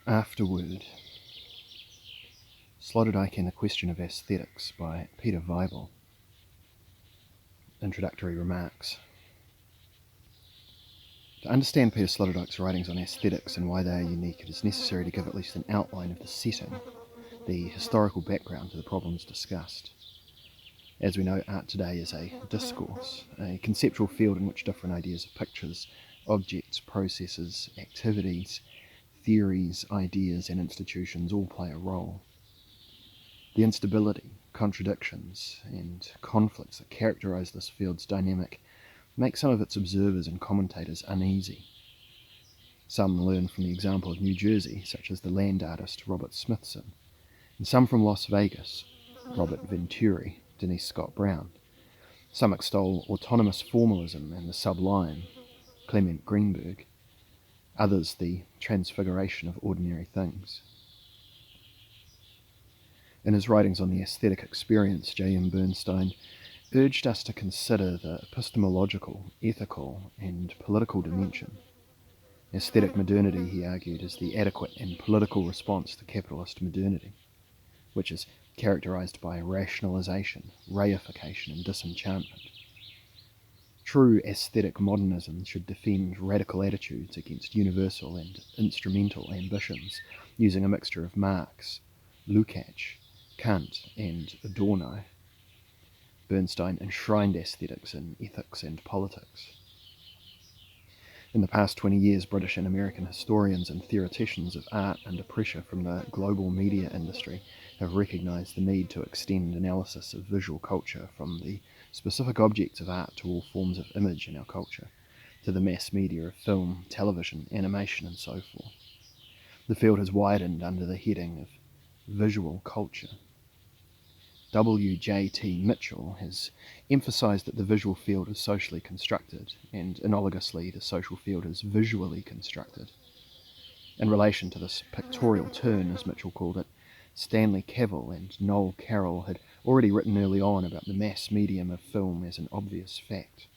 Afterword. Sloterdijk and the Question of Aesthetics by Peter Weibel. Introductory remarks. To understand Peter Sloterdijk's writings on aesthetics and why they are unique, it is necessary to give at least an outline of the setting, the historical background to the problems discussed. As we know, art today is a discourse, a conceptual field in which different ideas of pictures, objects, processes, activities, theories, ideas, and institutions all play a role. The instability, contradictions, and conflicts that characterize this field's dynamic make some of its observers and commentators uneasy. Some learn from the example of New Jersey, such as the land artist Robert Smithson, and some from Las Vegas, Robert Venturi, Denise Scott Brown. Some extol autonomous formalism and the sublime, Clement Greenberg. Others the transfiguration of ordinary things. In his writings on the aesthetic experience, J.M. Bernstein urged us to consider the epistemological, ethical, and political dimension. Aesthetic modernity, he argued, is the adequate and political response to capitalist modernity, which is characterized by rationalization, reification, and disenchantment. True aesthetic modernism should defend radical attitudes against universal and instrumental ambitions, using a mixture of Marx, Lukács, Kant, and Adorno. Bernstein enshrined aesthetics in ethics and politics. In the past 20 years, British and American historians and theoreticians of art, under pressure from the global media industry, have recognised the need to extend analysis of visual culture from the specific objects of art to all forms of image in our culture, to the mass media of film, television, animation, and so forth. The field has widened under the heading of visual culture. W.J.T. Mitchell has emphasised that the visual field is socially constructed, and analogously the social field is visually constructed. In relation to this pictorial turn, as Mitchell called it, Stanley Cavell and Noel Carroll had already written early on about the mass medium of film as an obvious fact.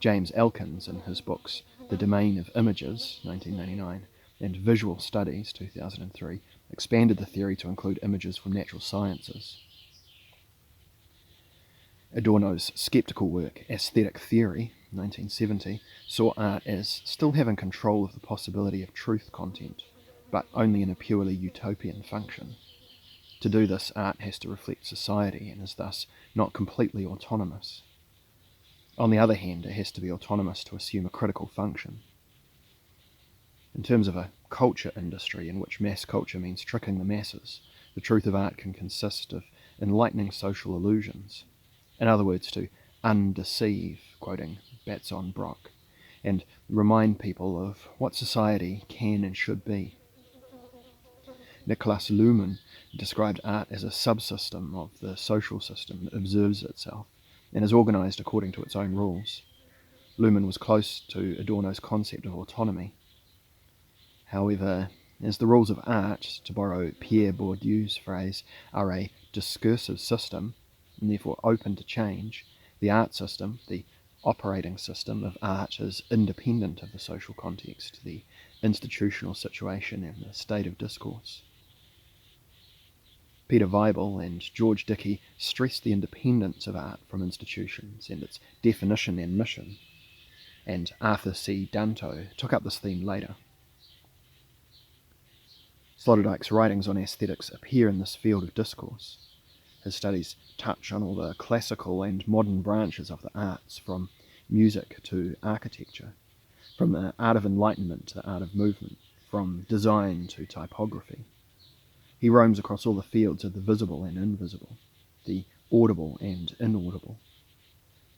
James Elkins, in his books The Domain of Images, 1999, and Visual Studies, 2003, expanded the theory to include images from natural sciences. Adorno's skeptical work, Aesthetic Theory, 1970, saw art as still having control of the possibility of truth content, but only in a purely utopian function. To do this, art has to reflect society and is thus not completely autonomous. On the other hand, it has to be autonomous to assume a critical function. In terms of a culture industry in which mass culture means tricking the masses, the truth of art can consist of enlightening social illusions. In other words, to undeceive, quoting Batson Brock, and remind people of what society can and should be. Niklas Luhmann described art as a subsystem of the social system that observes itself and is organised according to its own rules. Luhmann was close to Adorno's concept of autonomy. However, as the rules of art, to borrow Pierre Bourdieu's phrase, are a discursive system, and therefore open to change, the art system, the operating system of art, is independent of the social context, the institutional situation, and the state of discourse. Peter Weibel and George Dickey stressed the independence of art from institutions and its definition and mission, and Arthur C. Danto took up this theme later. Sloterdijk's writings on aesthetics appear in this field of discourse. His studies touch on all the classical and modern branches of the arts, from music to architecture, from the art of enlightenment to the art of movement, from design to typography. He roams across all the fields of the visible and invisible, the audible and inaudible.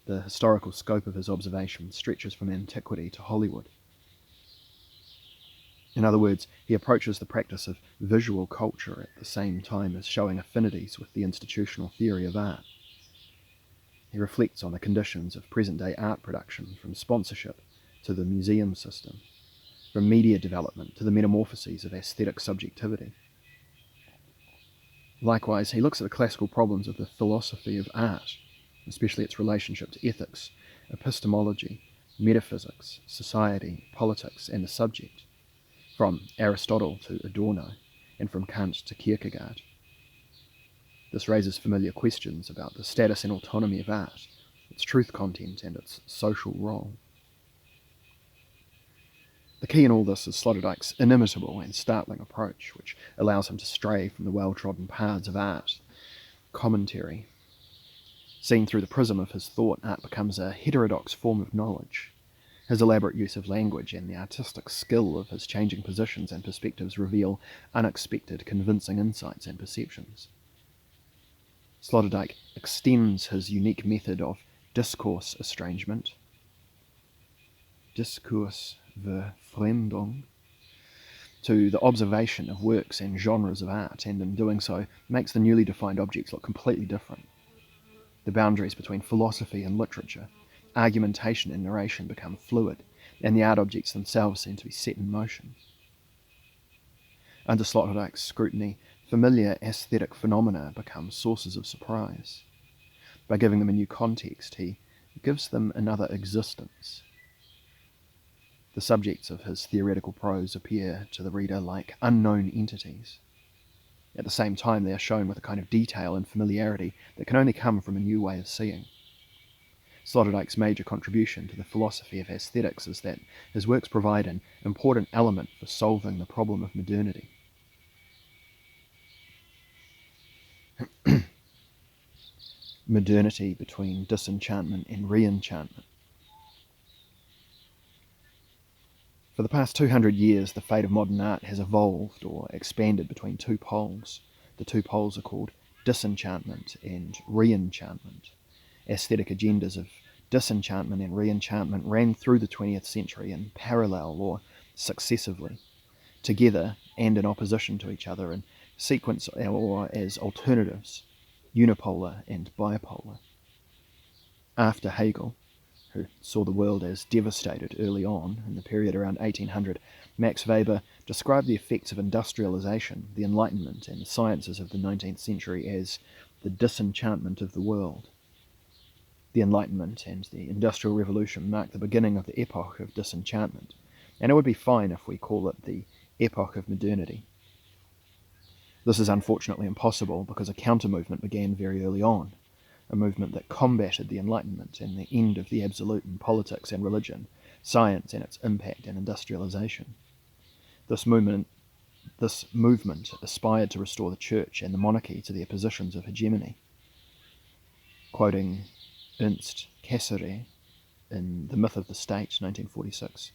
The historical scope of his observation stretches from antiquity to Hollywood. In other words, he approaches the practice of visual culture at the same time as showing affinities with the institutional theory of art. He reflects on the conditions of present-day art production, from sponsorship to the museum system, from media development to the metamorphoses of aesthetic subjectivity. Likewise, he looks at the classical problems of the philosophy of art, especially its relationship to ethics, epistemology, metaphysics, society, politics, and the subject. from Aristotle to Adorno, and from Kant to Kierkegaard. This raises familiar questions about the status and autonomy of art, its truth content, and its social role. The key in all this is Sloterdijk's inimitable and startling approach, which allows him to stray from the well-trodden paths of art, commentary. Seen through the prism of his thought, art becomes a heterodox form of knowledge. His elaborate use of language and the artistic skill of his changing positions and perspectives reveal unexpected, convincing insights and perceptions. Sloterdijk extends his unique method of discourse estrangement, Diskursverfremdung, to the observation of works and genres of art, and in doing so makes the newly defined objects look completely different. The boundaries between philosophy and literature, argumentation and narration become fluid, and the art objects themselves seem to be set in motion. Under Sloterdijk's scrutiny, familiar aesthetic phenomena become sources of surprise. By giving them a new context, he gives them another existence. The subjects of his theoretical prose appear to the reader like unknown entities. At the same time, they are shown with a kind of detail and familiarity that can only come from a new way of seeing. Sloterdijk's major contribution to the philosophy of aesthetics is that his works provide an important element for solving the problem of modernity. Modernity between disenchantment and re-enchantment. For the past 200 years, the fate of modern art has evolved or expanded between two poles. The two poles are called disenchantment and re-enchantment. Aesthetic agendas of disenchantment and re-enchantment ran through the 20th century in parallel or successively, together and in opposition to each other, in sequence or as alternatives, unipolar and bipolar. After Hegel, who saw the world as devastated early on, in the period around 1800, Max Weber described the effects of industrialization, the Enlightenment, and the sciences of the 19th century as the disenchantment of the world. The Enlightenment and the Industrial Revolution marked the beginning of the epoch of disenchantment, and it would be fine if we call it the epoch of modernity. This is unfortunately impossible because a counter-movement began very early on, a movement that combated the Enlightenment and the end of the absolute in politics and religion, science and its impact and industrialization. This movement aspired to restore the church and the monarchy to their positions of hegemony. Quoting Ernst Cassirer in The Myth of the State, 1946,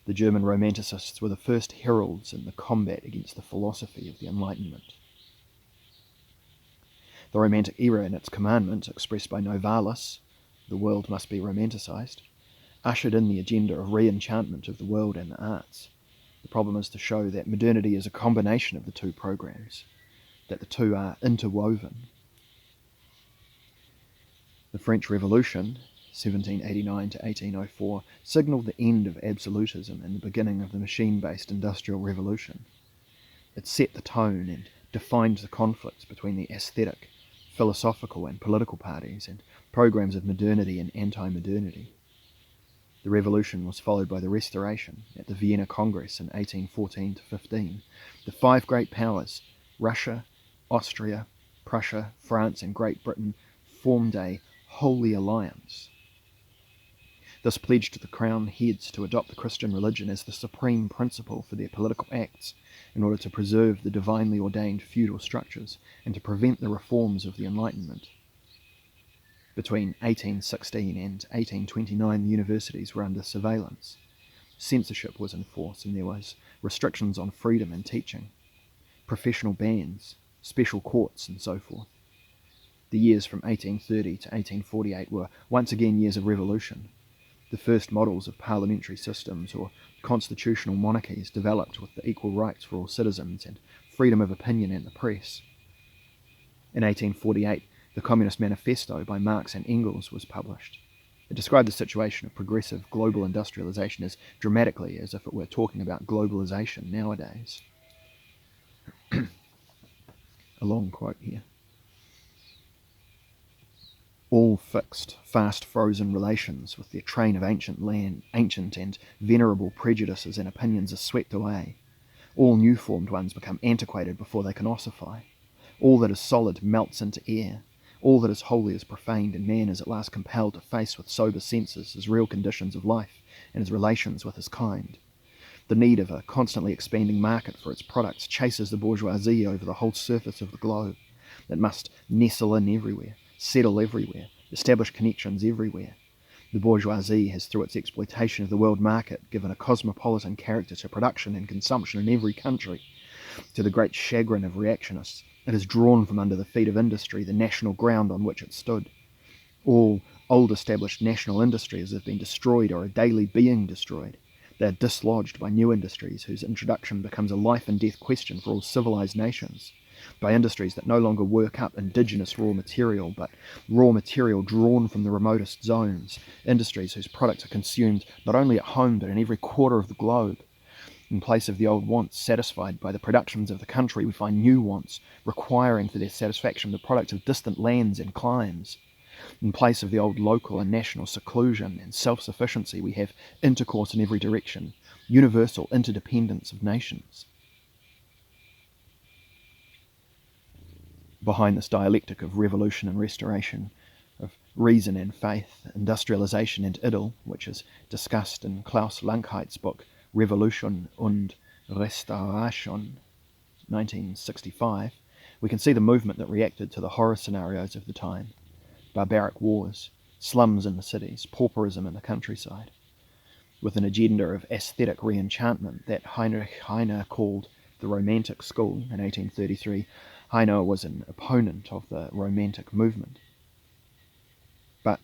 the German Romanticists were the first heralds in the combat against the philosophy of the Enlightenment. The Romantic era and its commandment, expressed by Novalis, the world must be romanticized, ushered in the agenda of re-enchantment of the world and the arts. The problem is to show that modernity is a combination of the two programs, that the two are interwoven. The French Revolution, 1789 to 1804, signalled the end of absolutism and the beginning of the machine-based Industrial Revolution. It set the tone and defined the conflicts between the aesthetic, philosophical and political parties and programs of modernity and anti-modernity. The revolution was followed by the Restoration at the Vienna Congress in 1814-15. The five great powers, Russia, Austria, Prussia, France and Great Britain, formed a holy alliance. This pledged the crown heads to adopt the Christian religion as the supreme principle for their political acts in order to preserve the divinely ordained feudal structures and to prevent the reforms of the Enlightenment. Between 1816 and 1829, the universities were under surveillance. Censorship was in force and there was restrictions on freedom in teaching, professional bans, special courts and so forth. The years from 1830 to 1848 were once again years of revolution. The first models of parliamentary systems or constitutional monarchies developed with the equal rights for all citizens and freedom of opinion and the press. In 1848, the Communist Manifesto by Marx and Engels was published. It described the situation of progressive global industrialization as dramatically as if it were talking about globalization nowadays. A long quote here. All fixed, fast-frozen relations with their train of ancient and venerable prejudices and opinions are swept away. All new-formed ones become antiquated before they can ossify. All that is solid melts into air. All that is holy is profaned, and man is at last compelled to face with sober senses his real conditions of life and his relations with his kind. The need of a constantly expanding market for its products chases the bourgeoisie over the whole surface of the globe. It must nestle in everywhere, settle everywhere, establish connections everywhere. The bourgeoisie has, through its exploitation of the world market, given a cosmopolitan character to production and consumption in every country. To the great chagrin of reactionists, it has drawn from under the feet of industry the national ground on which it stood. All old established national industries have been destroyed or are daily being destroyed. They are dislodged by new industries whose introduction becomes a life and death question for all civilized nations, by industries that no longer work up indigenous raw material, but raw material drawn from the remotest zones, industries whose products are consumed not only at home but in every quarter of the globe. In place of the old wants satisfied by the productions of the country, we find new wants, requiring for their satisfaction the products of distant lands and climes. In place of the old local and national seclusion and self-sufficiency, we have intercourse in every direction, universal interdependence of nations. Behind this dialectic of revolution and restoration, of reason and faith, industrialization and idyll, which is discussed in Klaus Lankheit's book Revolution und Restauration, 1965, we can see the movement that reacted to the horror scenarios of the time. Barbaric wars, slums in the cities, pauperism in the countryside. With an agenda of aesthetic re-enchantment that Heinrich Heine called the Romantic School in 1833, Heine was an opponent of the Romantic movement. But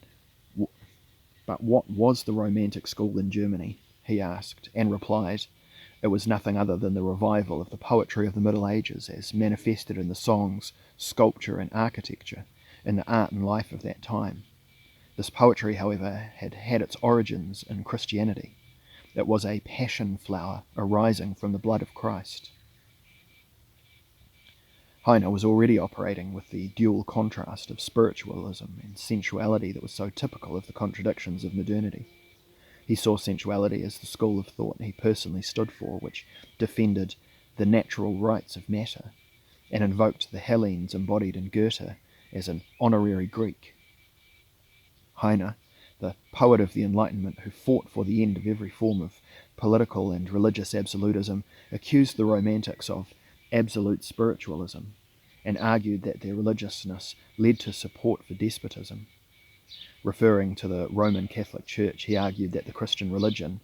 what was the Romantic School in Germany, he asked, and replied, it was nothing other than the revival of the poetry of the Middle Ages as manifested in the songs, sculpture and architecture, in the art and life of that time. This poetry, however, had its origins in Christianity. It was a passion flower arising from the blood of Christ. Heine was already operating with the dual contrast of spiritualism and sensuality that was so typical of the contradictions of modernity. He saw sensuality as the school of thought he personally stood for, which defended the natural rights of matter, and invoked the Hellenes embodied in Goethe as an honorary Greek. Heine, the poet of the Enlightenment who fought for the end of every form of political and religious absolutism, accused the Romantics of absolute spiritualism and argued that their religiousness led to support for despotism. Referring to the Roman Catholic Church, he argued that the Christian religion,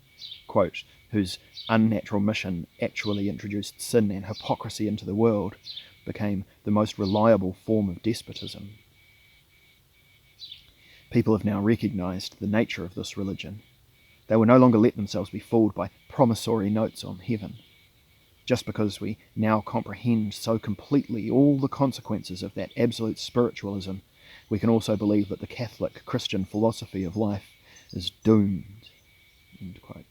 quote, whose unnatural mission actually introduced sin and hypocrisy into the world, became the most reliable form of despotism. People have now recognized the nature of this religion. They will no longer let themselves be fooled by promissory notes on heaven. Just because we now comprehend so completely all the consequences of that absolute spiritualism, we can also believe that the Catholic Christian philosophy of life is doomed. End quote.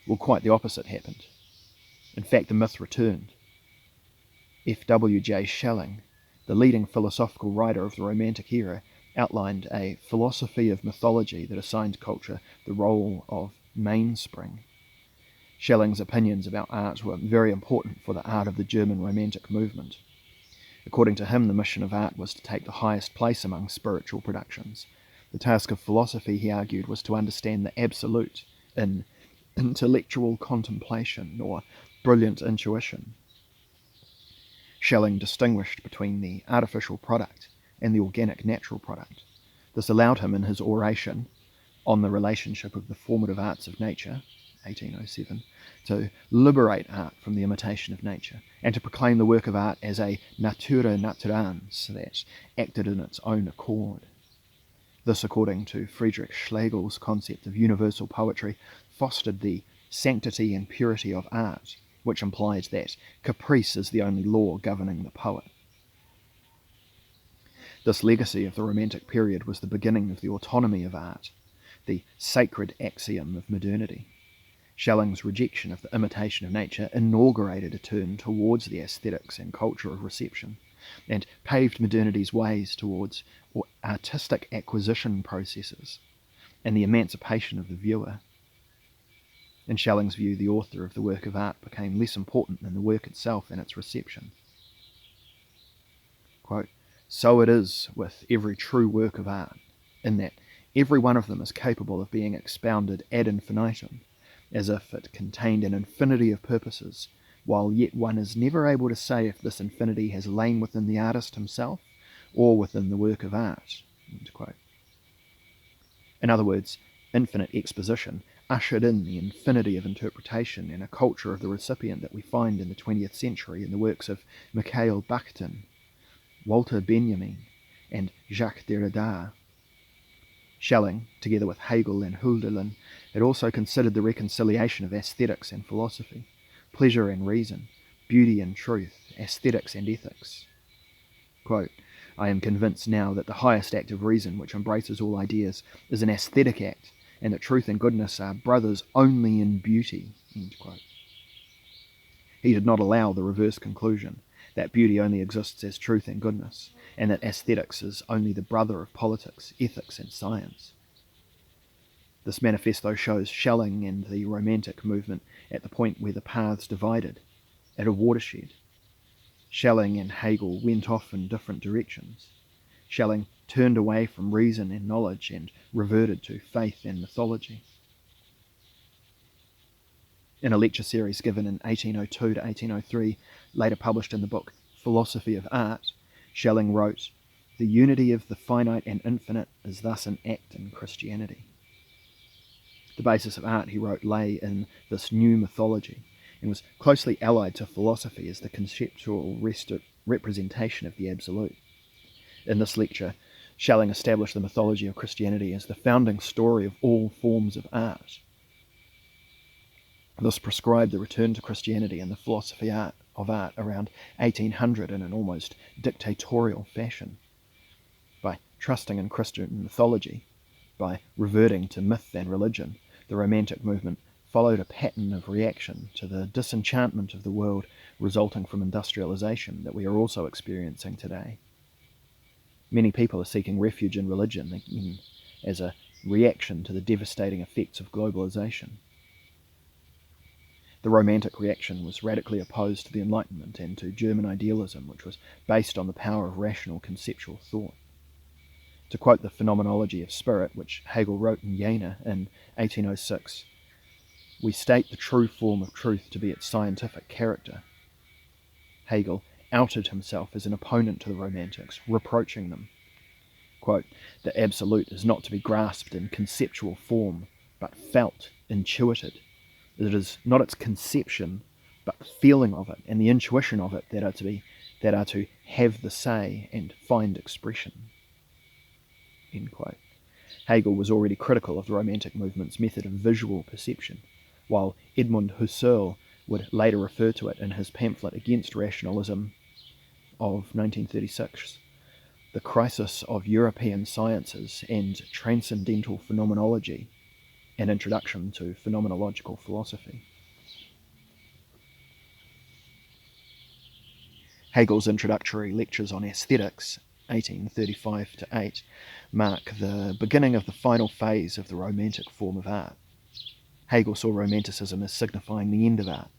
Well, quite the opposite happened. In fact, the myth returned. F.W.J. Schelling, the leading philosophical writer of the Romantic era, outlined a philosophy of mythology that assigned culture the role of mainspring. Schelling's opinions about art were very important for the art of the German Romantic movement. According to him, the mission of art was to take the highest place among spiritual productions. The task of philosophy, he argued, was to understand the absolute in intellectual contemplation or brilliant intuition. Schelling distinguished between the artificial product and the organic natural product. This allowed him in his oration on the relationship of the formative arts of nature, 1807, to liberate art from the imitation of nature and to proclaim the work of art as a natura naturans that acted in its own accord. This, according to Friedrich Schlegel's concept of universal poetry, fostered the sanctity and purity of art, which implies that caprice is the only law governing the poet. This legacy of the Romantic period was the beginning of the autonomy of art, the sacred axiom of modernity. Schelling's rejection of the imitation of nature inaugurated a turn towards the aesthetics and culture of reception, and paved modernity's ways towards artistic acquisition processes and the emancipation of the viewer. In Schelling's view, the author of the work of art became less important than the work itself and its reception. Quote, "So it is with every true work of art, in that every one of them is capable of being expounded ad infinitum, as if it contained an infinity of purposes, while yet one is never able to say if this infinity has lain within the artist himself or within the work of art." End quote. In other words, infinite exposition ushered in the infinity of interpretation and a culture of the recipient that we find in the 20th century in the works of Mikhail Bakhtin, Walter Benjamin, and Jacques Derrida. Schelling, together with Hegel and Hölderlin, had also considered the reconciliation of aesthetics and philosophy, pleasure and reason, beauty and truth, aesthetics and ethics. Quote, "I am convinced now that the highest act of reason, which embraces all ideas, is an aesthetic act, and that truth and goodness are brothers only in beauty." End quote. He did not allow the reverse conclusion, that beauty only exists as truth and goodness, and that aesthetics is only the brother of politics, ethics, and science. This manifesto shows Schelling and the Romantic movement at the point where the paths divided, at a watershed. Schelling and Hegel went off in different directions. Schelling turned away from reason and knowledge and reverted to faith and mythology. In a lecture series given in 1802 to 1803, later published in the book Philosophy of Art, Schelling wrote, "The unity of the finite and infinite is thus an act in Christianity." The basis of art, he wrote, lay in this new mythology and was closely allied to philosophy as the conceptual representation of the absolute. In this lecture, Schelling established the mythology of Christianity as the founding story of all forms of art. This prescribed the return to Christianity and the philosophy of art around 1800 in an almost dictatorial fashion. By trusting in Christian mythology, by reverting to myth and religion, the Romantic movement followed a pattern of reaction to the disenchantment of the world resulting from industrialization that we are also experiencing today. Many people are seeking refuge in religion again as a reaction to the devastating effects of globalization. The Romantic reaction was radically opposed to the Enlightenment and to German idealism, which was based on the power of rational conceptual thought. To quote the Phenomenology of Spirit, which Hegel wrote in Jena in 1806, "We state the true form of truth to be its scientific character." Hegel outed himself as an opponent to the Romantics, reproaching them. Quote, "The absolute is not to be grasped in conceptual form, but felt, intuited. It is not its conception, but the feeling of it and the intuition of it that are to have the say and find expression." End quote. Hegel was already critical of the Romantic movement's method of visual perception, while Edmund Husserl would later refer to it in his pamphlet against rationalism of 1936, "The Crisis of European Sciences and Transcendental Phenomenology, an Introduction to Phenomenological Philosophy." Hegel's introductory lectures on aesthetics, 1835-8, mark the beginning of the final phase of the Romantic form of art. Hegel saw Romanticism as signifying the end of art,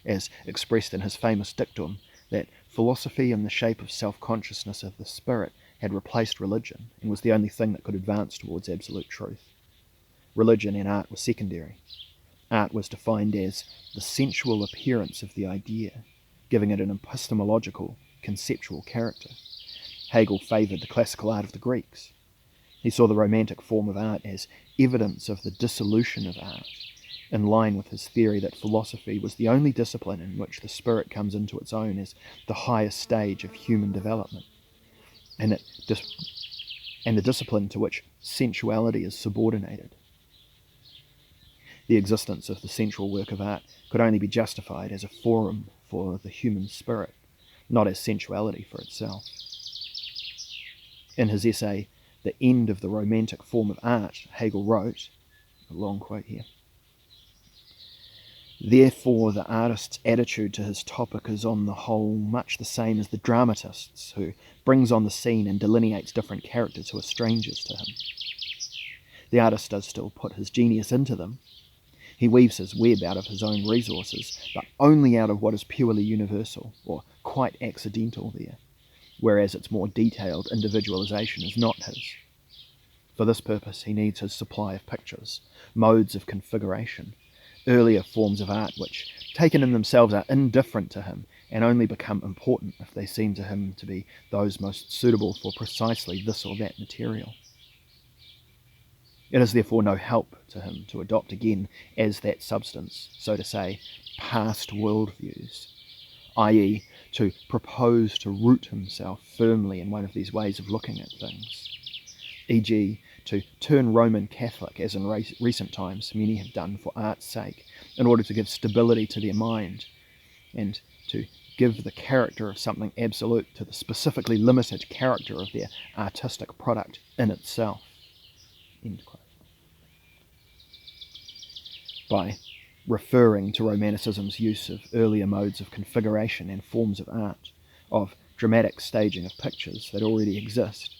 as expressed in his famous dictum that philosophy in the shape of self-consciousness of the spirit had replaced religion and was the only thing that could advance towards absolute truth. Religion and art were secondary. Art was defined as the sensual appearance of the idea, giving it an epistemological, conceptual character. Hegel favoured the classical art of the Greeks. He saw the Romantic form of art as evidence of the dissolution of art, in line with his theory that philosophy was the only discipline in which the spirit comes into its own as the highest stage of human development, and the discipline to which sensuality is subordinated. The existence of the sensual work of art could only be justified as a forum for the human spirit, not as sensuality for itself. In his essay, The End of the Romantic Form of Art, Hegel wrote, a long quote here, Therefore, the artist's attitude to his topic is on the whole much the same as the dramatist's, who brings on the scene and delineates different characters who are strangers to him. The artist does still put his genius into them. He weaves his web out of his own resources, but only out of what is purely universal, or quite accidental there, whereas its more detailed individualization is not his. For this purpose he needs his supply of pictures, modes of configuration, earlier forms of art which, taken in themselves, are indifferent to him and only become important if they seem to him to be those most suitable for precisely this or that material. It is therefore no help to him to adopt again as that substance, so to say, past worldviews, i.e. to propose to root himself firmly in one of these ways of looking at things, e.g. to turn Roman Catholic, as in recent times many have done for art's sake, in order to give stability to their mind, and to give the character of something absolute to the specifically limited character of their artistic product in itself. End quote. By referring to Romanticism's use of earlier modes of configuration and forms of art, of dramatic staging of pictures that already exist,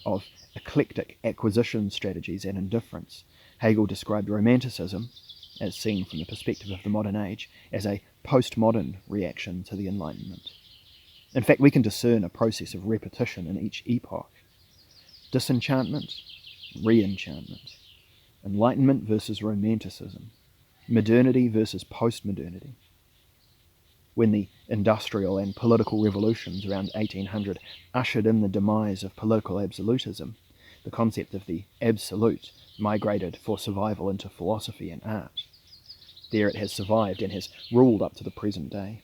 of eclectic acquisition strategies and indifference, Hegel described Romanticism, as seen from the perspective of the modern age, as a postmodern reaction to the Enlightenment. In fact, we can discern a process of repetition in each epoch. Disenchantment, re-enchantment, Enlightenment versus Romanticism, modernity versus postmodernity. When the industrial and political revolutions around 1800 ushered in the demise of political absolutism, the concept of the absolute migrated for survival into philosophy and art. There it has survived and has ruled up to the present day.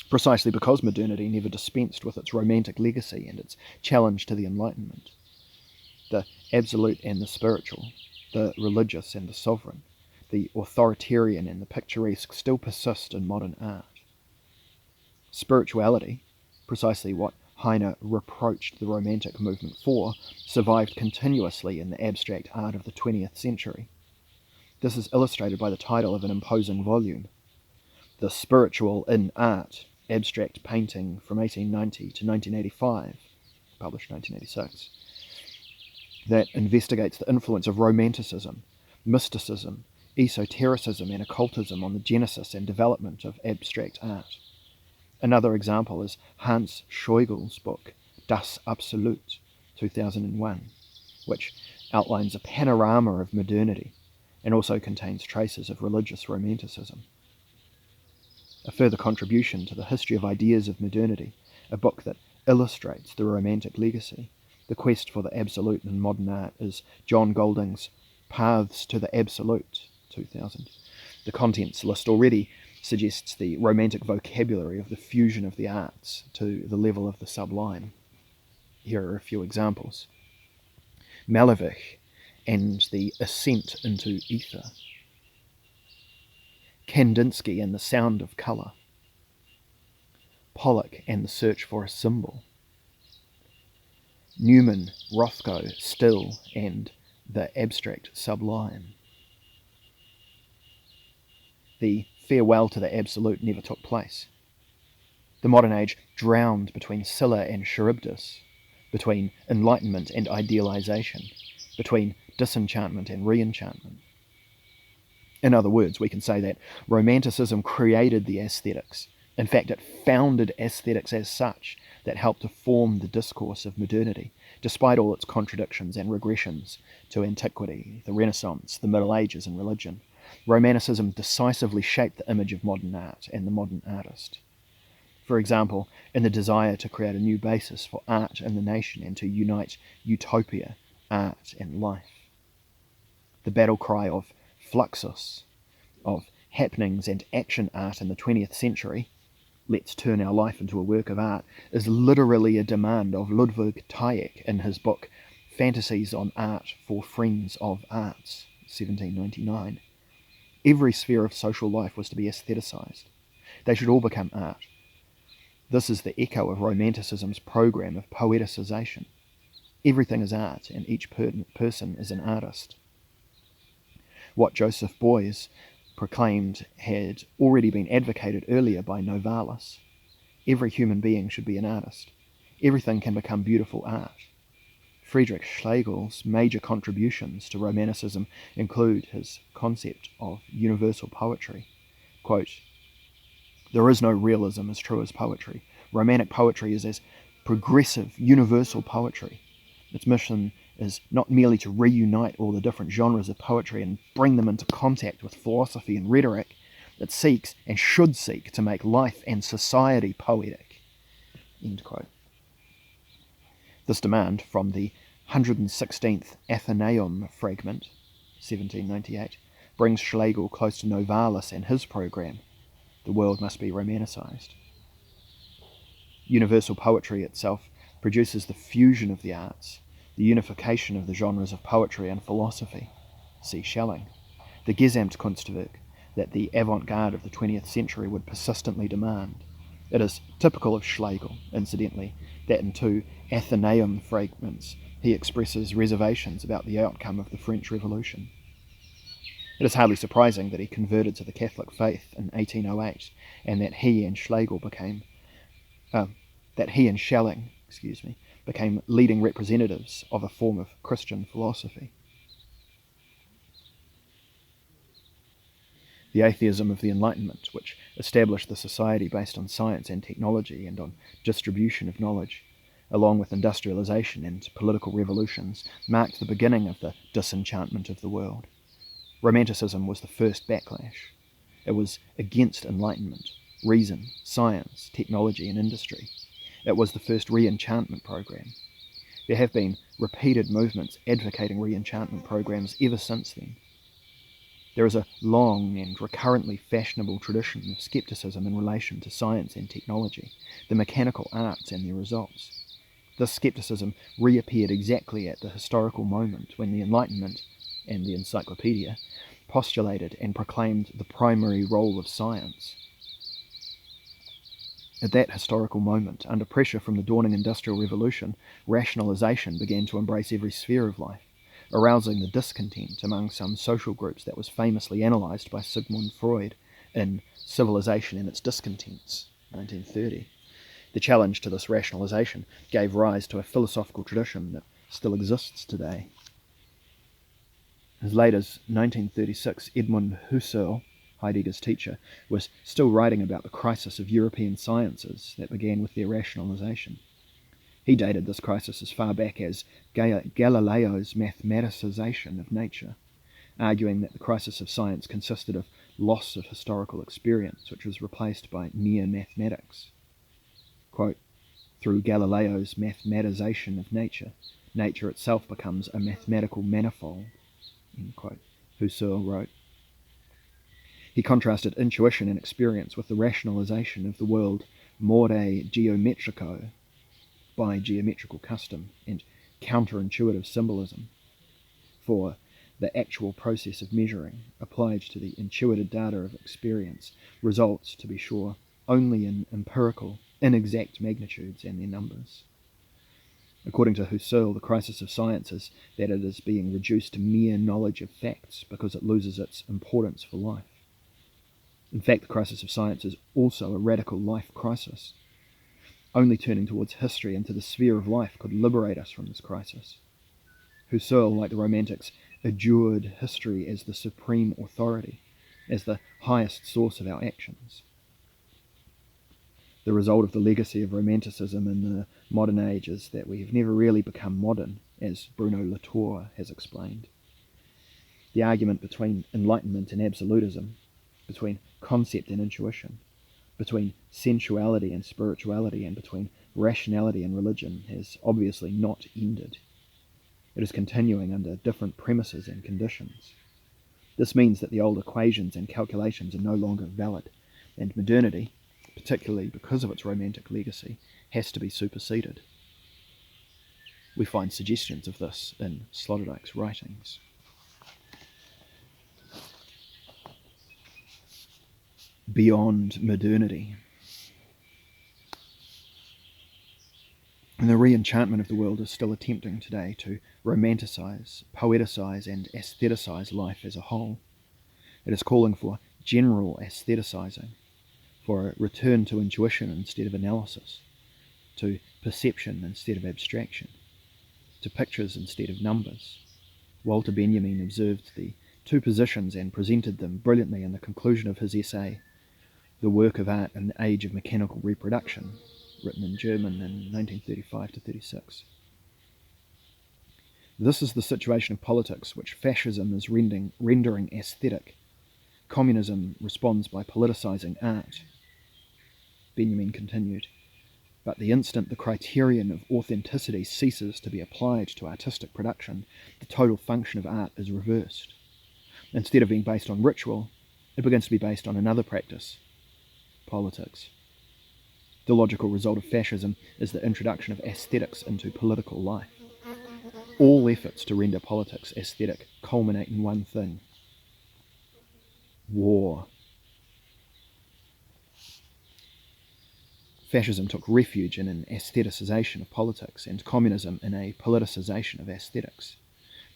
Precisely because modernity never dispensed with its romantic legacy and its challenge to the Enlightenment. The absolute and the spiritual, the religious and the sovereign, the authoritarian and the picturesque still persist in modern art. Spirituality, precisely what Heine reproached the Romantic movement for, survived continuously in the abstract art of the 20th century. This is illustrated by the title of an imposing volume, The Spiritual in Art, Abstract Painting from 1890 to 1985, published 1986, that investigates the influence of Romanticism, mysticism, esotericism and occultism on the genesis and development of abstract art. Another example is Hans Scheugel's book, Das Absolut, 2001, which outlines a panorama of modernity and also contains traces of religious romanticism. A further contribution to the history of ideas of modernity, a book that illustrates the romantic legacy, the quest for the absolute in modern art, is John Golding's Paths to the Absolute, 2000. The contents list already suggests the romantic vocabulary of the fusion of the arts to the level of the sublime. Here are a few examples. Malevich and the ascent into ether. Kandinsky and the sound of colour. Pollock and the search for a symbol. Newman, Rothko, Still, and the abstract sublime. The farewell to the absolute never took place. The modern age drowned between Scylla and Charybdis, between enlightenment and idealization, between disenchantment and re-enchantment. In other words, we can say that Romanticism created the aesthetics. In fact, it founded aesthetics as such that helped to form the discourse of modernity, despite all its contradictions and regressions to antiquity, the Renaissance, the Middle Ages, and religion. Romanticism decisively shaped the image of modern art and the modern artist. For example, in the desire to create a new basis for art in the nation and to unite utopia, art, and life. The battle cry of fluxus, of happenings and action art in the 20th century, let's turn our life into a work of art, is literally a demand of Ludwig Tieck in his book Fantasies on Art for Friends of Arts, 1799. Every sphere of social life was to be aestheticized. They should all become art. This is the echo of Romanticism's program of poeticization. Everything is art, and each person is an artist. What Joseph Beuys proclaimed had already been advocated earlier by Novalis. Every human being should be an artist. Everything can become beautiful art. Friedrich Schlegel's major contributions to Romanticism include his concept of universal poetry. Quote, "There is no realism as true as poetry. Romantic poetry is as progressive, universal poetry. Its mission is not merely to reunite all the different genres of poetry and bring them into contact with philosophy and rhetoric. It seeks, and should seek, to make life and society poetic." End quote. This demand from the 116th Athenaeum fragment, 1798, brings Schlegel close to Novalis and his program, "The world must be romanticized." Universal poetry itself produces the fusion of the arts, the unification of the genres of poetry and philosophy. See Schelling. The Gesamtkunstwerk that the avant-garde of the 20th century would persistently demand. It is typical of Schlegel, incidentally, that in 2 Athenaeum fragments he expresses reservations about the outcome of the French Revolution. It is hardly surprising that he converted to the Catholic faith in 1808, and that he and Schelling became leading representatives of a form of Christian philosophy. The atheism of the Enlightenment, which established the society based on science and technology and on distribution of knowledge, along with industrialization and political revolutions, marked the beginning of the disenchantment of the world. Romanticism was the first backlash. It was against Enlightenment, reason, science, technology, and industry. It was the first re-enchantment program. There have been repeated movements advocating re-enchantment programs ever since then. There is a long and recurrently fashionable tradition of skepticism in relation to science and technology, the mechanical arts and their results. This skepticism reappeared exactly at the historical moment when the Enlightenment and the Encyclopedia postulated and proclaimed the primary role of science. At that historical moment, under pressure from the dawning Industrial Revolution, rationalization began to embrace every sphere of life, arousing the discontent among some social groups that was famously analysed by Sigmund Freud in Civilization and Its Discontents, 1930. The challenge to this rationalization gave rise to a philosophical tradition that still exists today. As late as 1936, Edmund Husserl, Heidegger's teacher, was still writing about the crisis of European sciences that began with their rationalization. He dated this crisis as far back as Galileo's mathematicization of nature, arguing that the crisis of science consisted of loss of historical experience, which was replaced by mere mathematics. Quote, "Through Galileo's mathematization of nature, nature itself becomes a mathematical manifold," end quote, Husserl wrote. He contrasted intuition and experience with the rationalization of the world more geometrico, by geometrical custom, and counterintuitive symbolism. For the actual process of measuring, applied to the intuited data of experience, results, to be sure, only in empirical, inexact magnitudes and their numbers. According to Husserl, the crisis of science is that it is being reduced to mere knowledge of facts because it loses its importance for life. In fact, the crisis of science is also a radical life crisis. Only turning towards history and to the sphere of life could liberate us from this crisis. Husserl, like the Romantics, adjured history as the supreme authority, as the highest source of our actions. The result of the legacy of Romanticism in the modern age is that we have never really become modern, as Bruno Latour has explained. The argument between Enlightenment and absolutism, between concept and intuition, between sensuality and spirituality, and between rationality and religion has obviously not ended. It is continuing under different premises and conditions. This means that the old equations and calculations are no longer valid, and modernity, particularly because of its romantic legacy, has to be superseded. We find suggestions of this in Sloterdijk's writings. Beyond modernity. And the re-enchantment of the world is still attempting today to romanticize, poeticize, and aestheticize life as a whole. It is calling for general aestheticizing, for a return to intuition instead of analysis, to perception instead of abstraction, to pictures instead of numbers. Walter Benjamin observed the two positions and presented them brilliantly in the conclusion of his essay, The Work of Art in the Age of Mechanical Reproduction, written in German in 1935-36. This is the situation of politics which fascism is rendering aesthetic. Communism responds by politicizing art. Benjamin continued, but the instant the criterion of authenticity ceases to be applied to artistic production, the total function of art is reversed. Instead of being based on ritual, it begins to be based on another practice, politics. The logical result of fascism is the introduction of aesthetics into political life. All efforts to render politics aesthetic culminate in one thing: war. Fascism took refuge in an aestheticization of politics, and communism in a politicization of aesthetics.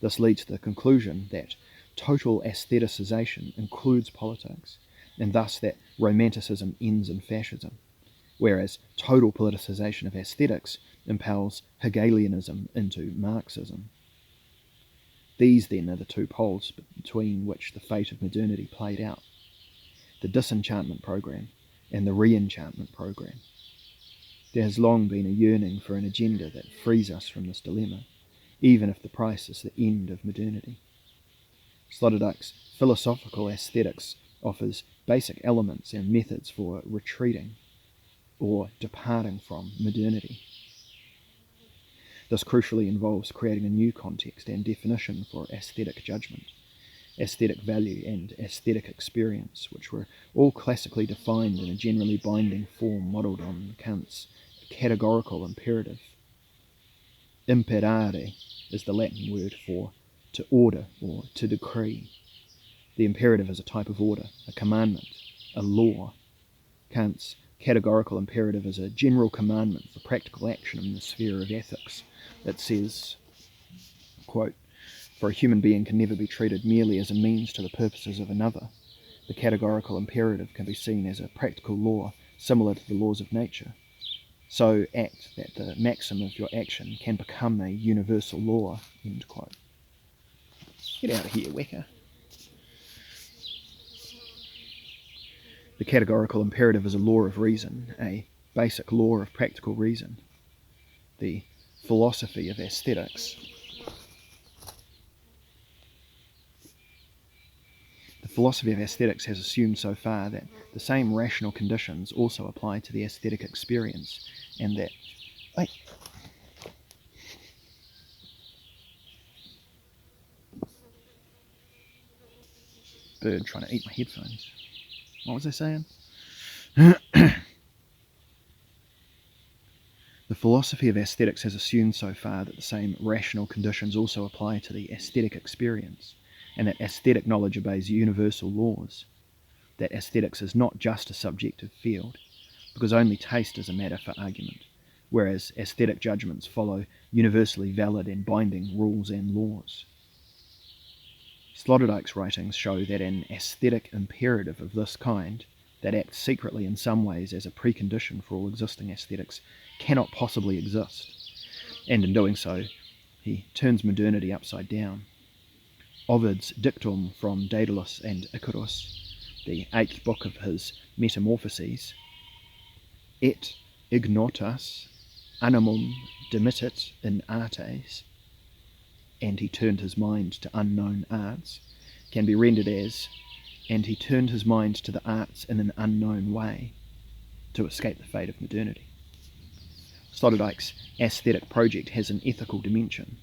This leads to the conclusion that total aestheticization includes politics, and thus that romanticism ends in fascism, whereas total politicization of aesthetics impels Hegelianism into Marxism. These, then, are the two poles between which the fate of modernity played out: the disenchantment program and the re-enchantment program. There has long been a yearning for an agenda that frees us from this dilemma, even if the price is the end of modernity. Sloterdijk's philosophical aesthetics offers basic elements and methods for retreating or departing from modernity. This crucially involves creating a new context and definition for aesthetic judgment, aesthetic value, and aesthetic experience, which were all classically defined in a generally binding form modelled on Kant's categorical imperative. Imperare is the Latin word for to order or to decree. The imperative is a type of order, a commandment, a law. Kant's categorical imperative is a general commandment for practical action in the sphere of ethics. It says, quote, "For a human being can never be treated merely as a means to the purposes of another. The categorical imperative can be seen as a practical law similar to the laws of nature. So act that the maxim of your action can become a universal law." End quote. Get out of here, Wecker. The categorical imperative is a law of reason, a basic law of practical reason. The philosophy of aesthetics. The philosophy of aesthetics has assumed so far that the same rational conditions also apply to the aesthetic experience, and that... Wait. Bird trying to eat my headphones. What was I saying? The philosophy of aesthetics has assumed so far that the same rational conditions also apply to the aesthetic experience, and that aesthetic knowledge obeys universal laws, that aesthetics is not just a subjective field, because only taste is a matter for argument, whereas aesthetic judgments follow universally valid and binding rules and laws. Sloterdijk's writings show that an aesthetic imperative of this kind, that acts secretly in some ways as a precondition for all existing aesthetics, cannot possibly exist, and in doing so, he turns modernity upside down. Ovid's dictum from Daedalus and Icarus, the 8th book of his Metamorphoses, "Et ignotas animum dimittit in artes," and he turned his mind to unknown arts, can be rendered as, and he turned his mind to the arts in an unknown way, to escape the fate of modernity. Sloterdijk's aesthetic project has an ethical dimension.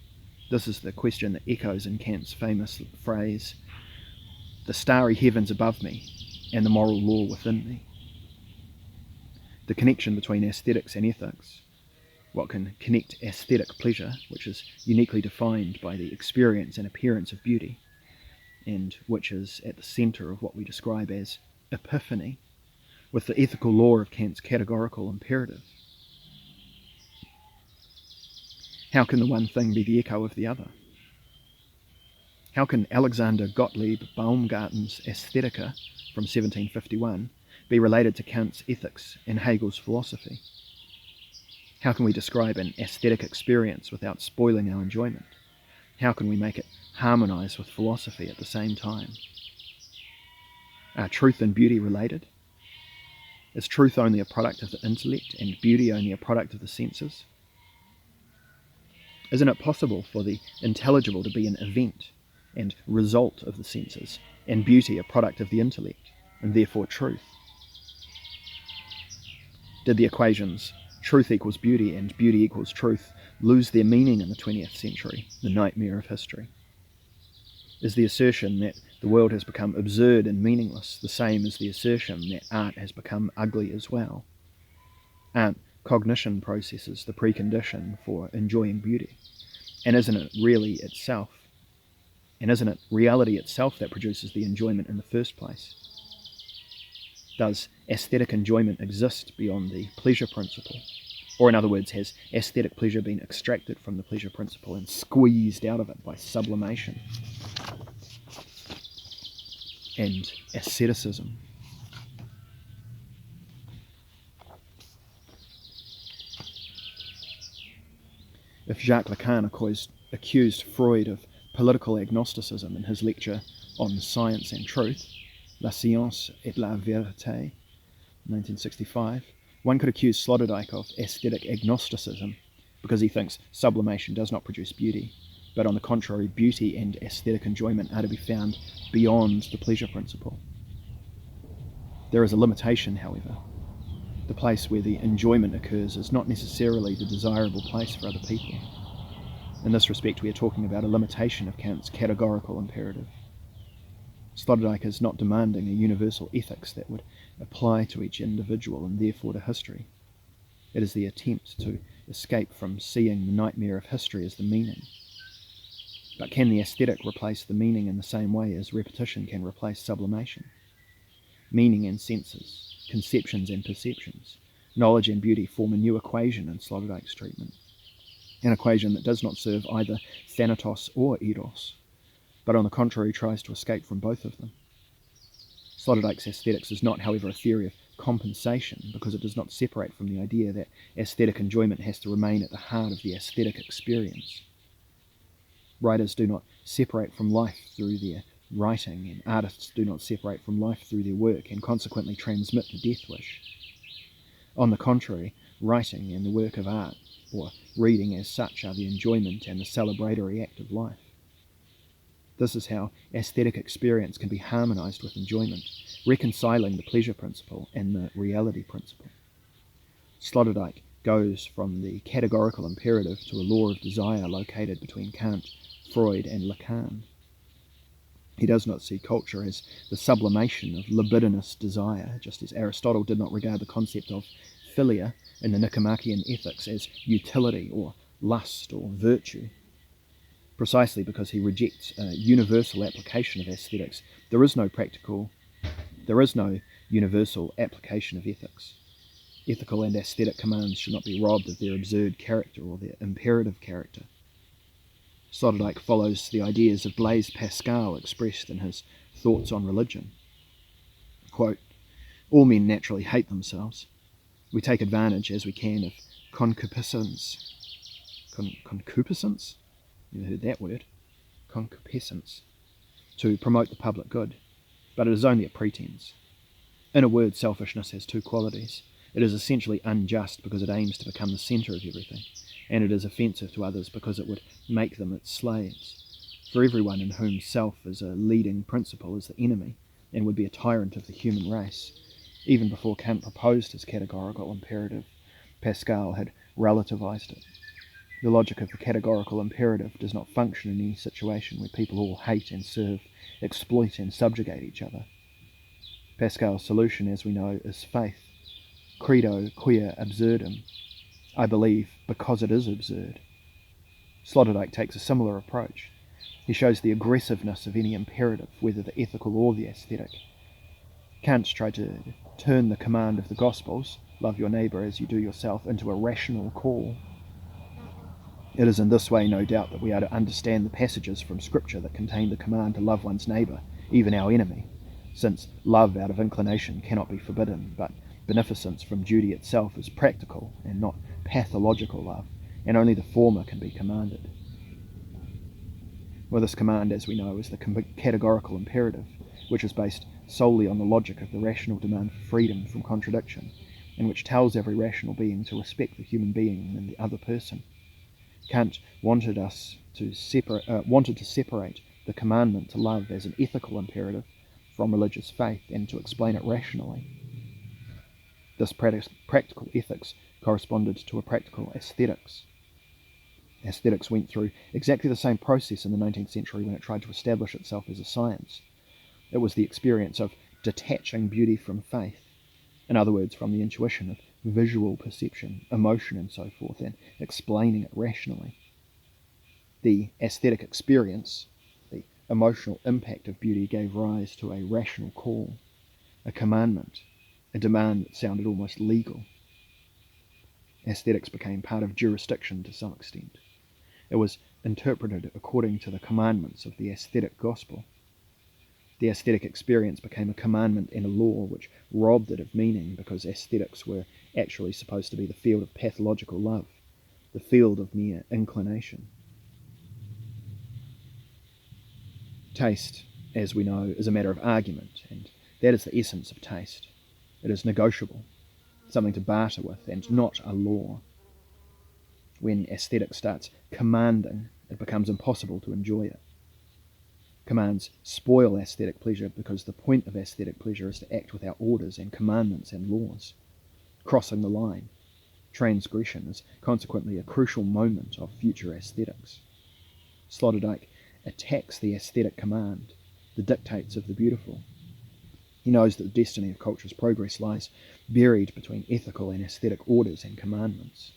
This is the question that echoes in Kant's famous phrase, "The starry heavens above me, and the moral law within me." The connection between aesthetics and ethics, what can connect aesthetic pleasure, which is uniquely defined by the experience and appearance of beauty, and which is at the centre of what we describe as epiphany, with the ethical law of Kant's categorical imperative. How can the one thing be the echo of the other? How can Alexander Gottlieb Baumgarten's Aesthetica from 1751 be related to Kant's ethics and Hegel's philosophy? How can we describe an aesthetic experience without spoiling our enjoyment? How can we make it harmonise with philosophy at the same time? Are truth and beauty related? Is truth only a product of the intellect and beauty only a product of the senses? Isn't it possible for the intelligible to be an event and result of the senses, and beauty a product of the intellect, and therefore truth? Did the equations truth equals beauty and beauty equals truth lose their meaning in the 20th century, the nightmare of history? Is the assertion that the world has become absurd and meaningless the same as the assertion that art has become ugly as well? Aren't cognition processes the precondition for enjoying beauty? And isn't it reality itself that produces the enjoyment in the first place? Does aesthetic enjoyment exist beyond the pleasure principle? Or in other words, has aesthetic pleasure been extracted from the pleasure principle and squeezed out of it by sublimation and asceticism? If Jacques Lacan accused Freud of political agnosticism in his lecture on Science and Truth, La Science et la Vérité, 1965, one could accuse Sloterdijk of aesthetic agnosticism because he thinks sublimation does not produce beauty, but on the contrary, beauty and aesthetic enjoyment are to be found beyond the pleasure principle. There is a limitation, however. The place where the enjoyment occurs is not necessarily the desirable place for other people. In this respect, we are talking about a limitation of Kant's categorical imperative. Sloterdijk is not demanding a universal ethics that would apply to each individual and therefore to history. It is the attempt to escape from seeing the nightmare of history as the meaning. But can the aesthetic replace the meaning in the same way as repetition can replace sublimation? Meaning and senses, conceptions and perceptions, knowledge and beauty form a new equation in Sloterdijk's treatment. An equation that does not serve either Thanatos or Eros, but on the contrary tries to escape from both of them. Sloterdijk's aesthetics is not, however, a theory of compensation, because it does not separate from the idea that aesthetic enjoyment has to remain at the heart of the aesthetic experience. Writers do not separate from life through their writing, and artists do not separate from life through their work, and consequently transmit the death wish. On the contrary, writing and the work of art, or reading as such, are the enjoyment and the celebratory act of life. This is how aesthetic experience can be harmonized with enjoyment, reconciling the pleasure principle and the reality principle. Sloterdijk goes from the categorical imperative to a law of desire located between Kant, Freud, and Lacan. He does not see culture as the sublimation of libidinous desire, just as Aristotle did not regard the concept of philia in the Nicomachean Ethics as utility or lust or virtue. Precisely because he rejects a universal application of aesthetics, there is no universal application of ethics. Ethical and aesthetic commands should not be robbed of their absurd character or their imperative character. Sloterdijk follows the ideas of Blaise Pascal expressed in his Thoughts on Religion. Quote, "All men naturally hate themselves. We take advantage, as we can, of concupiscence. Concupiscence? You heard that word? Concupiscence. To promote the public good. But it is only a pretense. In a word, selfishness has two qualities. It is essentially unjust because it aims to become the centre of everything, and it is offensive to others because it would make them its slaves. For everyone in whom self is a leading principle is the enemy, and would be a tyrant of the human race. Even before Kant proposed his categorical imperative, Pascal had relativized it. The logic of the categorical imperative does not function in any situation where people all hate and serve, exploit and subjugate each other. Pascal's solution, as we know, is faith. Credo quia absurdum. I believe because it is absurd. Sloterdijk takes a similar approach. He shows the aggressiveness of any imperative, whether the ethical or the aesthetic. Kant's tried to turn the command of the Gospels, love your neighbour as you do yourself, into a rational call. It is in this way, no doubt, that we are to understand the passages from Scripture that contain the command to love one's neighbour, even our enemy, since love out of inclination cannot be forbidden, but beneficence from duty itself is practical and not pathological love, and only the former can be commanded. Well, this command, as we know, is the categorical imperative, which is based solely on the logic of the rational demand for freedom from contradiction, and which tells every rational being to respect the human being and the other person. Kant wanted to separate the commandment to love as an ethical imperative from religious faith and to explain it rationally. This practical ethics corresponded to a practical aesthetics. Aesthetics went through exactly the same process in the 19th century when it tried to establish itself as a science. It was the experience of detaching beauty from faith, in other words, from the intuition of visual perception, emotion, and so forth, and explaining it rationally. The aesthetic experience, the emotional impact of beauty, gave rise to a rational call, a commandment, a demand that sounded almost legal. Aesthetics became part of jurisdiction to some extent. It was interpreted according to the commandments of the aesthetic gospel. The aesthetic experience became a commandment and a law which robbed it of meaning because aesthetics were actually supposed to be the field of pathological love, the field of mere inclination. Taste, as we know, is a matter of argument, and that is the essence of taste. It is negotiable, something to barter with, and not a law. When aesthetics starts commanding, it becomes impossible to enjoy it. Commands spoil aesthetic pleasure because the point of aesthetic pleasure is to act without orders and commandments and laws. Crossing the line, transgression, is consequently a crucial moment of future aesthetics. Sloterdijk attacks the aesthetic command, the dictates of the beautiful. He knows that the destiny of culture's progress lies buried between ethical and aesthetic orders and commandments.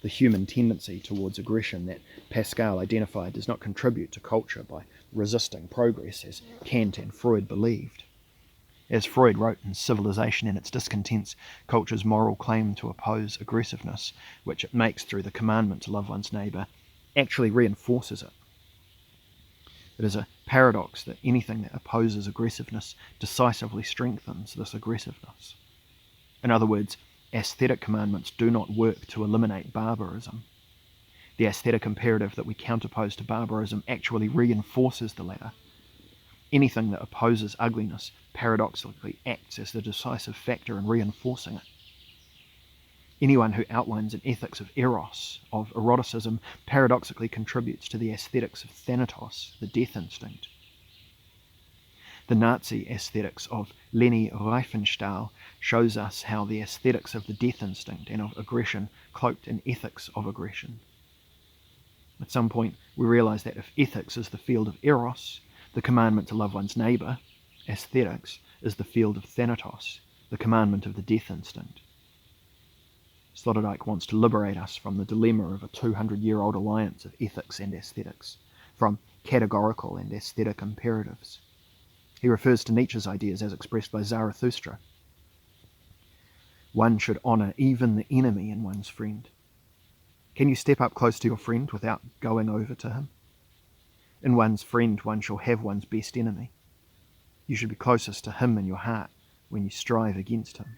The human tendency towards aggression that Pascal identified does not contribute to culture by resisting progress, as Kant and Freud believed. As Freud wrote in Civilization and Its Discontents, culture's moral claim to oppose aggressiveness, which it makes through the commandment to love one's neighbour, actually reinforces it. It is a paradox that anything that opposes aggressiveness decisively strengthens this aggressiveness. In other words, aesthetic commandments do not work to eliminate barbarism. The aesthetic imperative that we counterpose to barbarism actually reinforces the latter. Anything that opposes ugliness paradoxically acts as the decisive factor in reinforcing it. Anyone who outlines an ethics of eros, of eroticism, paradoxically contributes to the aesthetics of thanatos, the death instinct. The Nazi aesthetics of Leni Riefenstahl shows us how the aesthetics of the death instinct and of aggression cloaked an ethics of aggression. At some point, we realize that if ethics is the field of eros, the commandment to love one's neighbour, aesthetics is the field of thanatos, the commandment of the death instinct. Sloterdijk wants to liberate us from the dilemma of a 200-year-old alliance of ethics and aesthetics, from categorical and aesthetic imperatives. He refers to Nietzsche's ideas as expressed by Zarathustra. One should honour even the enemy in one's friend. Can you step up close to your friend without going over to him? In one's friend one shall have one's best enemy. You should be closest to him in your heart when you strive against him.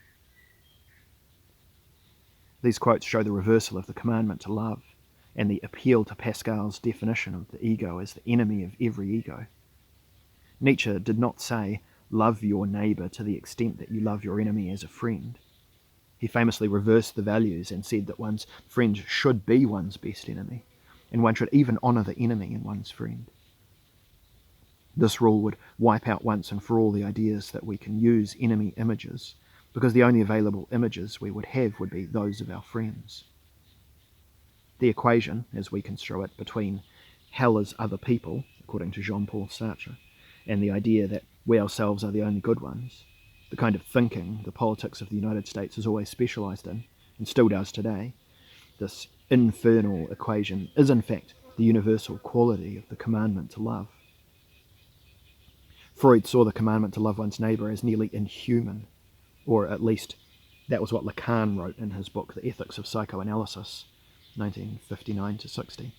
These quotes show the reversal of the commandment to love and the appeal to Pascal's definition of the ego as the enemy of every ego. Nietzsche did not say, love your neighbour to the extent that you love your enemy as a friend. He famously reversed the values and said that one's friend should be one's best enemy, and one should even honour the enemy in one's friend. This rule would wipe out once and for all the ideas that we can use enemy images, because the only available images we would have would be those of our friends. The equation, as we construe it, between hell is other people, according to Jean-Paul Sartre, and the idea that we ourselves are the only good ones, the kind of thinking the politics of the United States has always specialised in, and still does today, this infernal equation is in fact the universal quality of the commandment to love. Freud saw the commandment to love one's neighbour as nearly inhuman, or at least that was what Lacan wrote in his book The Ethics of Psychoanalysis. 1959 to 60.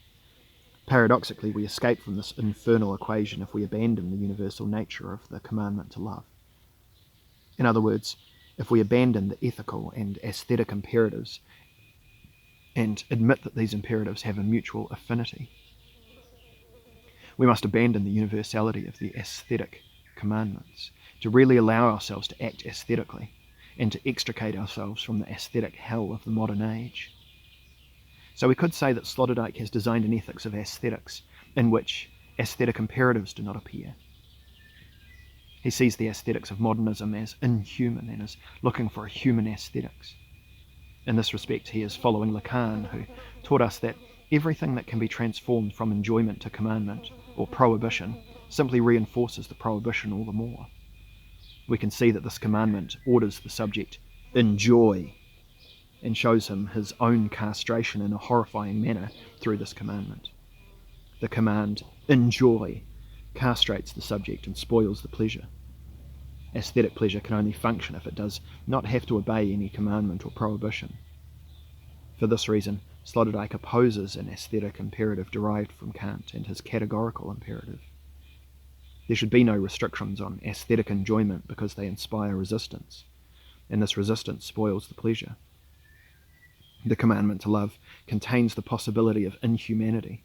Paradoxically, we escape from this infernal equation if we abandon the universal nature of the commandment to love. In other words, if we abandon the ethical and aesthetic imperatives and admit that these imperatives have a mutual affinity, we must abandon the universality of the aesthetic commandments to really allow ourselves to act aesthetically and to extricate ourselves from the aesthetic hell of the modern age. So we could say that Sloterdijk has designed an ethics of aesthetics in which aesthetic imperatives do not appear. He sees the aesthetics of modernism as inhuman and is looking for a human aesthetics. In this respect, he is following Lacan, who taught us that everything that can be transformed from enjoyment to commandment, or prohibition, simply reinforces the prohibition all the more. We can see that this commandment orders the subject, enjoy, and shows him his own castration in a horrifying manner through this commandment. The command, enjoy, castrates the subject and spoils the pleasure. Aesthetic pleasure can only function if it does not have to obey any commandment or prohibition. For this reason, Sloterdijk opposes an aesthetic imperative derived from Kant and his categorical imperative. There should be no restrictions on aesthetic enjoyment because they inspire resistance, and this resistance spoils the pleasure. The commandment to love contains the possibility of inhumanity,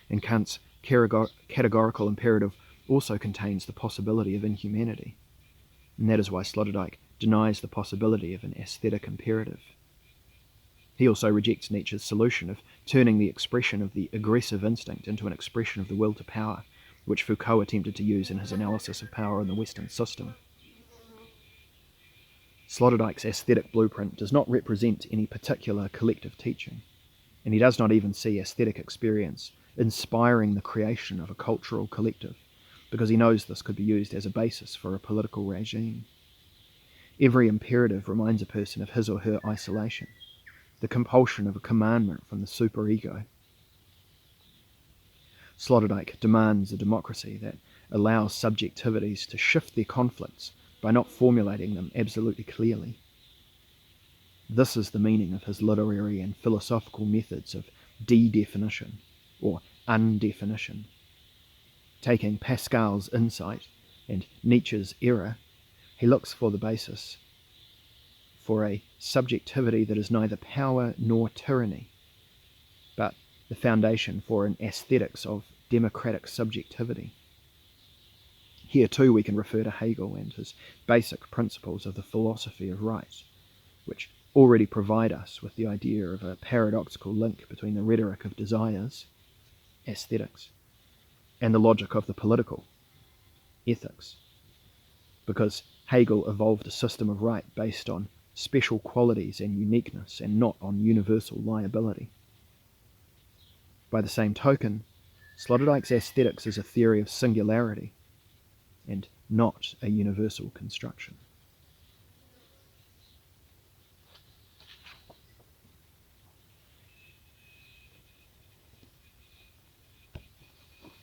and Kant's categorical imperative also contains the possibility of inhumanity, and that is why Sloterdijk denies the possibility of an aesthetic imperative. He also rejects Nietzsche's solution of turning the expression of the aggressive instinct into an expression of the will to power, which Foucault attempted to use in his analysis of power in the Western system. Sloterdijk's aesthetic blueprint does not represent any particular collective teaching, and he does not even see aesthetic experience inspiring the creation of a cultural collective, because he knows this could be used as a basis for a political regime. Every imperative reminds a person of his or her isolation, the compulsion of a commandment from the superego. Sloterdijk demands a democracy that allows subjectivities to shift their conflicts by not formulating them absolutely clearly. This is the meaning of his literary and philosophical methods of de-definition, or undefinition. Taking Pascal's insight and Nietzsche's error, he looks for the basis for a subjectivity that is neither power nor tyranny, but the foundation for an aesthetics of democratic subjectivity. Here too we can refer to Hegel and his basic principles of the philosophy of right, which already provide us with the idea of a paradoxical link between the rhetoric of desires, aesthetics, and the logic of the political, ethics, because Hegel evolved a system of right based on special qualities and uniqueness and not on universal liability. By the same token, Sloterdijk's aesthetics is a theory of singularity and not a universal construction.